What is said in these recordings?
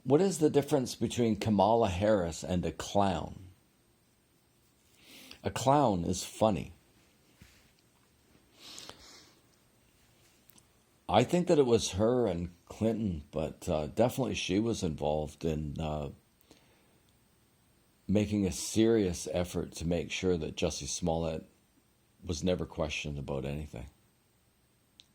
What is the difference between Kamala Harris and a clown? A clown is funny. I think that it was her and Clinton, but definitely she was involved in making a serious effort to make sure that Jussie Smollett was never questioned about anything.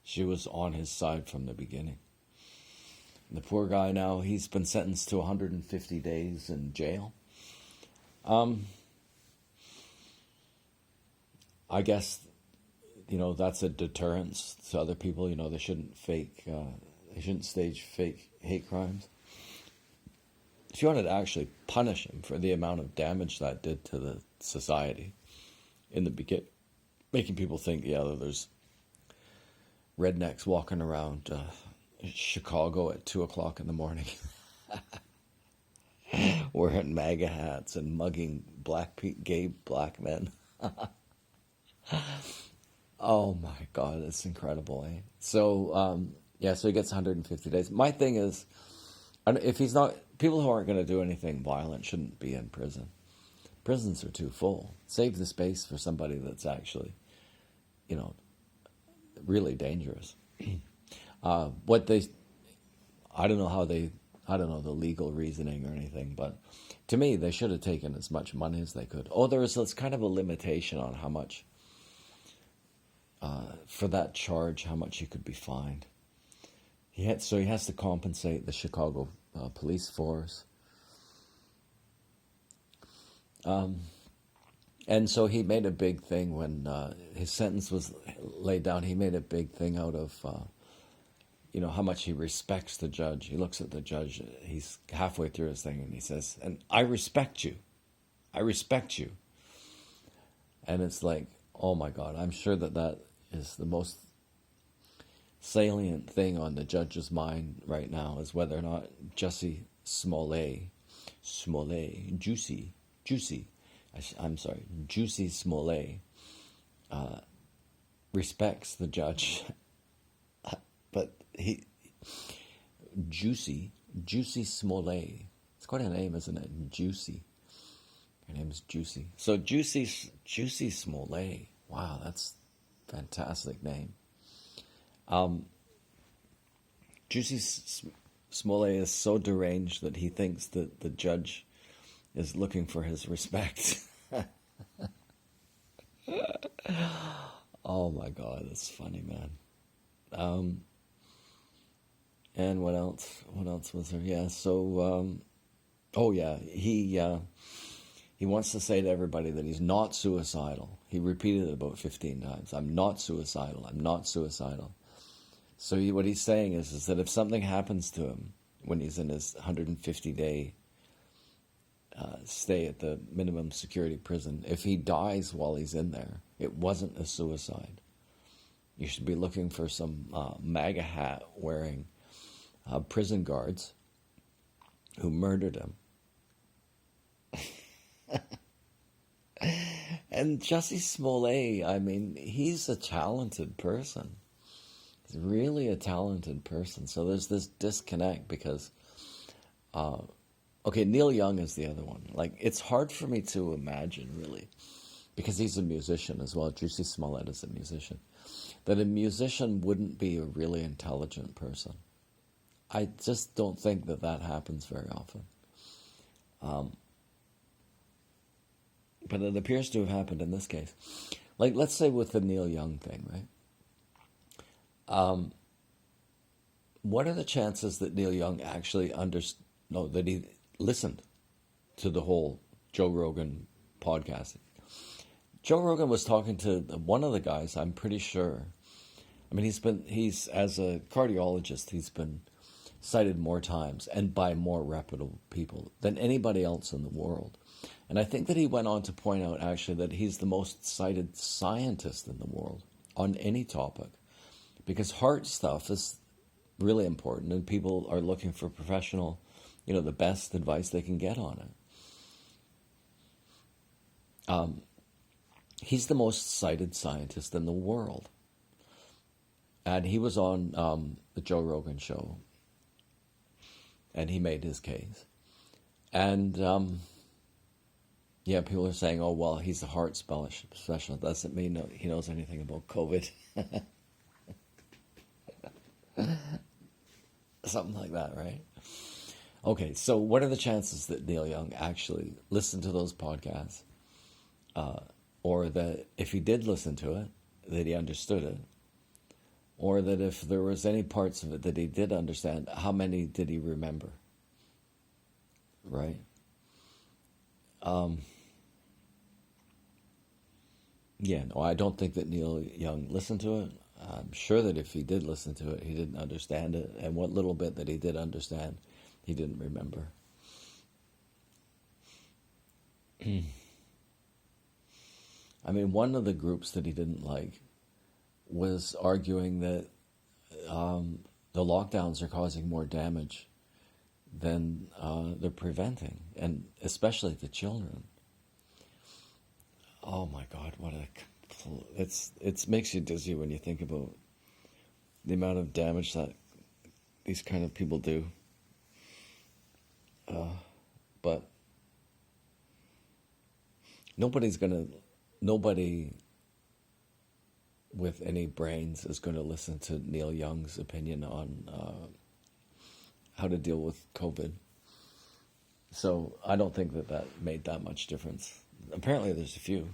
She was on his side from the beginning. The poor guy now, he's been sentenced to 150 days in jail. I guess, that's a deterrence to other people. They shouldn't they shouldn't stage fake hate crimes. If you wanted to actually punish him for the amount of damage that did to the society in the beginning, making people think, that there's rednecks walking around Chicago at 2 o'clock in the morning wearing MAGA hats and mugging gay black men. Oh my God, it's incredible, eh? So, so he gets 150 days. My thing is, if he's not, people who aren't going to do anything violent shouldn't be in prison. Prisons are too full. Save the space for somebody that's actually, really dangerous. I don't know the legal reasoning or anything, but to me, they should have taken as much money as they could. Oh, there's kind of a limitation on how much, for that charge, how much he could be fined. So he has to compensate the Chicago police force. And so he made a big thing when his sentence was laid down. He made a big thing out of, how much he respects the judge. He looks at the judge. He's halfway through his thing and he says, "And I respect you. I respect you." And it's like, oh my God, I'm sure that is the most salient thing on the judge's mind right now, is whether or not Jussie Smollett, Jussie Smollett respects the judge. But Jussie Smollett, it's quite a name, isn't it? Juicy. Her name is Juicy. So Jussie Smollett, wow, that's a fantastic name. Jussie Smollett is so deranged that he thinks that the judge is looking for his respect. Oh my God, that's funny, man. And what else? What else was there? Yeah, so, he wants to say to everybody that he's not suicidal. He repeated it about 15 times. I'm not suicidal. I'm not suicidal. So what he's saying is that if something happens to him when he's in his 150-day stay at the minimum security prison, if he dies while he's in there, it wasn't a suicide. You should be looking for some MAGA hat wearing prison guards who murdered him. And Jussie Smollett, I mean, he's a talented person. He's really a talented person. So there's this disconnect because, Neil Young is the other one. Like, it's hard for me to imagine, really, because he's a musician as well. Jussie Smollett is a musician. That a musician wouldn't be a really intelligent person. I just don't think that happens very often. But it appears to have happened in this case. Like, let's say with the Neil Young thing, right? What are the chances that Neil Young actually that he listened to the whole Joe Rogan podcast? Joe Rogan was talking to one of the guys, I'm pretty sure. I mean, he's as a cardiologist, he's been cited more times and by more reputable people than anybody else in the world. And I think that he went on to point out, actually, that he's the most cited scientist in the world on any topic. Because heart stuff is really important, and people are looking for professional, the best advice they can get on it. He's the most cited scientist in the world. And he was on the Joe Rogan show. and he made his case. And yeah, people are saying, "Oh well, he's a heart specialist. Doesn't mean he knows anything about COVID." Something like that, right? Okay, so what are the chances that Neil Young actually listened to those podcasts, or that if he did listen to it, that he understood it, or that if there was any parts of it that he did understand, how many did he remember? Right? Yeah, no, I don't think that Neil Young listened to it. I'm sure that if he did listen to it, he didn't understand it. And what little bit that he did understand, he didn't remember. I mean, one of the groups that he didn't like was arguing that the lockdowns are causing more damage than they're preventing, and especially the children. Oh my God, it makes you dizzy when you think about the amount of damage that these kind of people do. But nobody with any brains is going to listen to Neil Young's opinion on how to deal with COVID. So I don't think that made that much difference. Apparently, there's a few.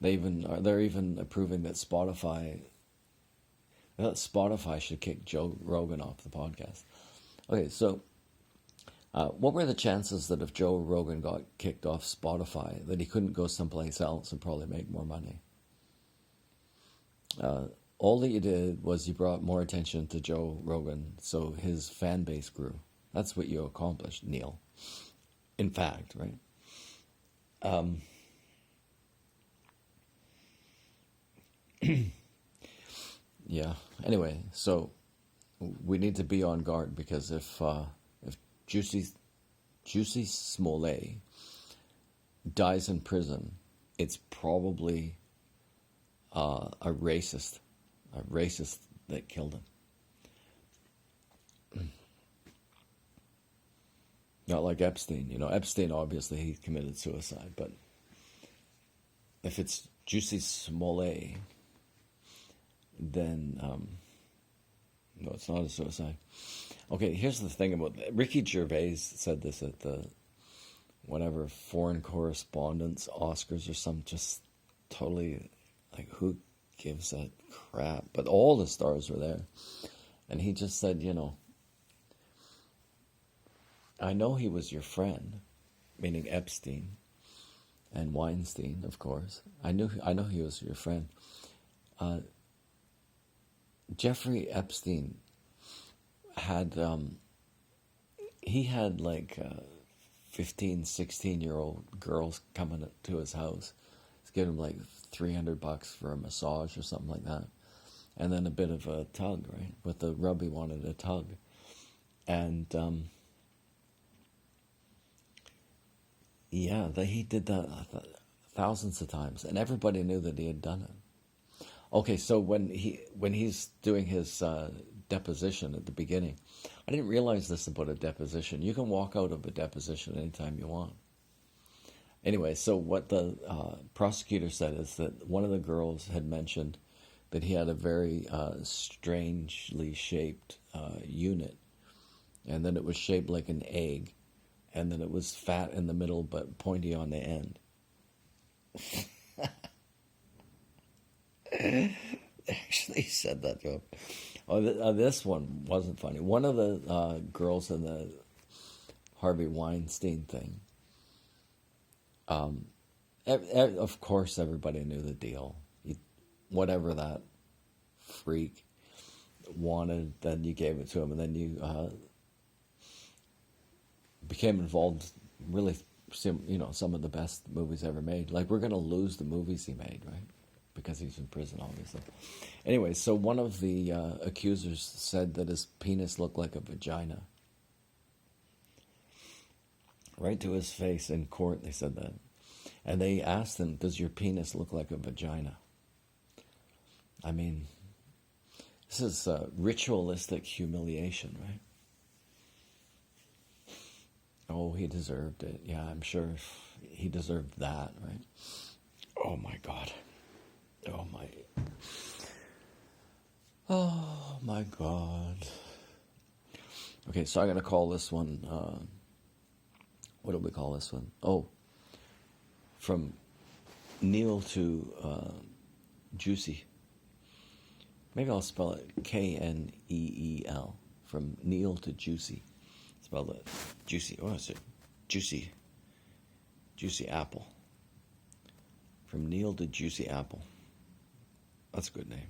They're even approving that Spotify should kick Joe Rogan off the podcast. Okay, so what were the chances that if Joe Rogan got kicked off Spotify, that he couldn't go someplace else and probably make more money? All that you did was you brought more attention to Joe Rogan, so his fan base grew. That's what you accomplished, Neil. In fact, right? Yeah. Anyway, so we need to be on guard, because if Juicy Smollet dies in prison, it's probably a racist that killed him. Not like Epstein. Epstein, obviously he committed suicide, but if it's Juicy Smollett, then no, it's not a suicide. Okay, here's the thing about Ricky Gervais said this at the whatever foreign correspondence Oscars or some, just totally like, who gives a crap? But all the stars were there, and he just said, I know he was your friend, meaning Epstein and Weinstein, of course. I know he was your friend. Jeffrey Epstein had he had like 15, 16-year-old girls coming to his house. He's giving him like $300 for a massage or something like that, and then a bit of a tug, right? With the rub, he wanted a tug, and yeah, he did that thousands of times, and everybody knew that he had done it. Okay, so when he's doing his deposition at the beginning, I didn't realize this about a deposition. You can walk out of a deposition anytime you want. Anyway, so what the prosecutor said is that one of the girls had mentioned that he had a very strangely shaped unit, and then it was shaped like an egg, and then it was fat in the middle but pointy on the end. Actually said that joke. This one wasn't funny. One of the girls in the Harvey Weinstein thing, of course everybody knew the deal. Whatever that freak wanted, then you gave it to him, and then you became involved, really, some of the best movies ever made. Like, we're going to lose the movies he made, right? Because he's in prison, obviously. Anyway, so one of the accusers said that his penis looked like a vagina. Right to his face in court, they said that. And they asked him, does your penis look like a vagina? I mean, this is ritualistic humiliation, right? Oh, he deserved it. Yeah, I'm sure he deserved that, right? Oh my God. Oh my. Oh my God. Okay, so I'm going to call this one, what do we call this one? Oh, from Neil to Juicy. Maybe I'll spell it Kneel. From Neil to Juicy. Spell it Juicy. What is it? Juicy. Juicy Apple. From Neil to Juicy Apple. That's a good name.